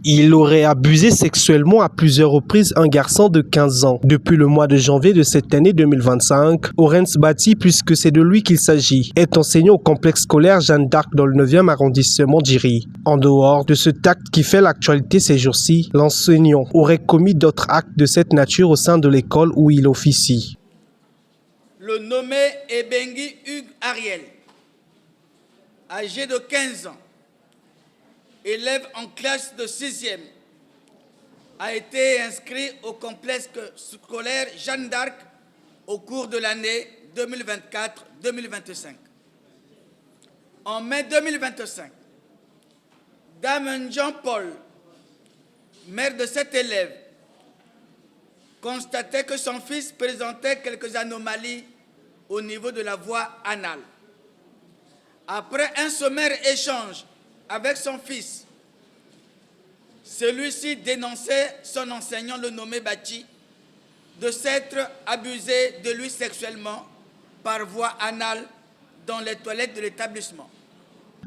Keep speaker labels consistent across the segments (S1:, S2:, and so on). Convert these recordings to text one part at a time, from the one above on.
S1: Il aurait abusé sexuellement à plusieurs reprises un garçon de 15 ans. Depuis le mois de janvier de cette année 2025, Orens Bati, puisque c'est de lui qu'il s'agit, est enseignant au complexe scolaire Jeanne d'Arc dans le 9e arrondissement d'Iry. En dehors de cet acte qui fait l'actualité ces jours-ci, l'enseignant aurait commis d'autres actes de cette nature au sein de l'école où il officie.
S2: Le nommé Ebengi Hugues Ariel, âgé de 15 ans, élève en classe de 6e, a été inscrit au complexe scolaire Jeanne d'Arc au cours de l'année 2024-2025. En mai 2025, Dame Jean-Paul, mère de cet élève, constatait que son fils présentait quelques anomalies au niveau de la voie anale. Après un sommaire échange avec son fils, celui-ci dénonçait son enseignant, le nommé Bati, de s'être abusé de lui sexuellement par voie anale dans les toilettes de l'établissement.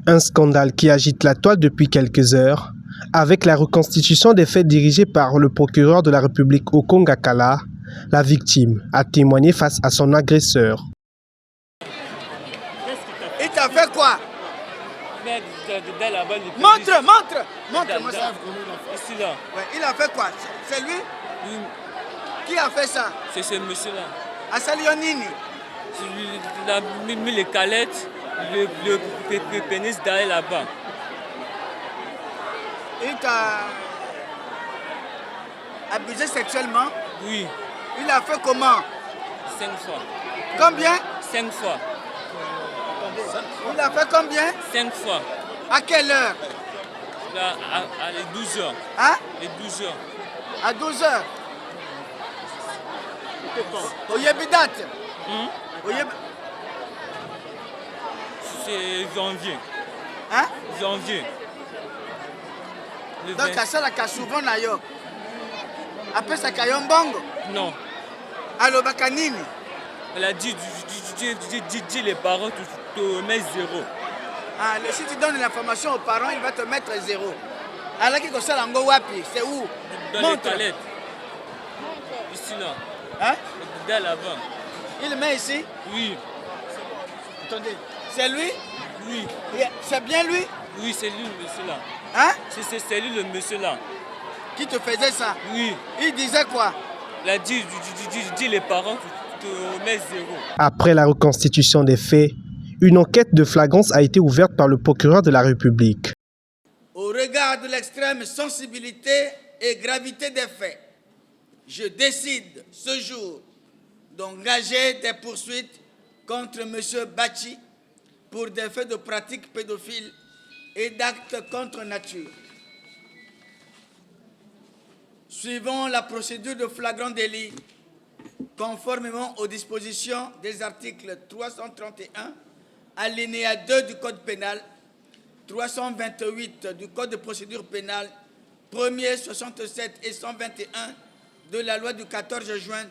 S1: Un scandale qui agite la toile depuis quelques heures, avec la reconstitution des faits dirigés par le procureur de la République Okong Akala. La victime a témoigné face à son agresseur.
S2: Il t'a fait quoi? Montre-moi ça.
S3: Ici là.
S2: Ouais, il a fait quoi? C'est lui?
S3: Oui.
S2: Qui a fait ça?
S3: C'est ce monsieur-là.
S2: Asalionini.
S3: Il a mis les calettes, le pénis derrière là-bas.
S2: Il t'a abusé sexuellement?
S3: Oui.
S2: Il a fait comment?
S3: 5 fois.
S2: Combien?
S3: 5 fois.
S2: Il a fait combien?
S3: 5 fois.
S2: À quelle heure?
S3: Là, à les 12 heures.
S2: Hein?
S3: Les 12 heures.
S2: À 12 heures. Au Yebidat.
S3: C'est janvier.
S2: Hein?
S3: Janvier. Le
S2: Donc,
S3: 20.
S2: à ça, la souvent, na yo. Après, ça, Kayombongo.
S3: Non.
S2: Allo Bakanini.
S3: Elle a dit les parents, tu mets 0.
S2: Ah, si tu donnes l'information aux parents, il va te mettre 0. Alors qu'il ça l'ango wapi, c'est où?
S3: Dans les toilettes. Ici là.
S2: Hein?
S3: Derrière là-bas.
S2: Il le met ici?
S3: Oui.
S2: Attendez. C'est lui?
S3: Oui.
S2: C'est bien lui?
S3: Oui, c'est lui le monsieur là.
S2: Hein?
S3: C'est lui le monsieur là.
S2: Qui te faisait ça?
S3: Oui.
S2: Il disait quoi?
S3: Il a dit les parents, tu mets 0.
S1: Après la reconstitution des faits, une enquête de flagrance a été ouverte par le procureur de la République.
S2: Au regard de l'extrême sensibilité et gravité des faits, je décide ce jour d'engager des poursuites contre M. Bati pour des faits de pratiques pédophiles et d'actes contre nature. Suivant la procédure de flagrant délit, conformément aux dispositions des articles 331, alinéa 2 du Code pénal, 328 du Code de procédure pénale, 1er, 67 et 121 de la loi du 14 juin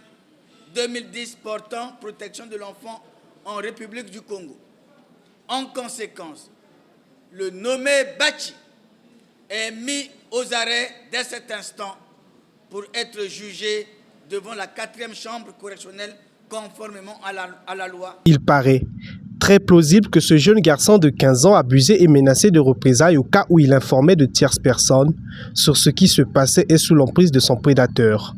S2: 2010 portant protection de l'enfant en République du Congo. En conséquence, le nommé Bati est mis aux arrêts dès cet instant pour être jugé devant la 4e chambre correctionnelle conformément à la loi.
S1: Il paraît très plausible que ce jeune garçon de 15 ans abusé et menacé de représailles au cas où il informait de tierces personnes sur ce qui se passait et sous l'emprise de son prédateur.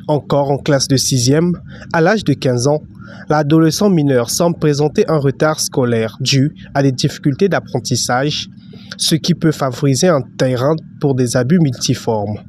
S1: Encore en classe de 6e, à l'âge de 15 ans, l'adolescent mineur semble présenter un retard scolaire dû à des difficultés d'apprentissage, ce qui peut favoriser un terrain pour des abus multiformes.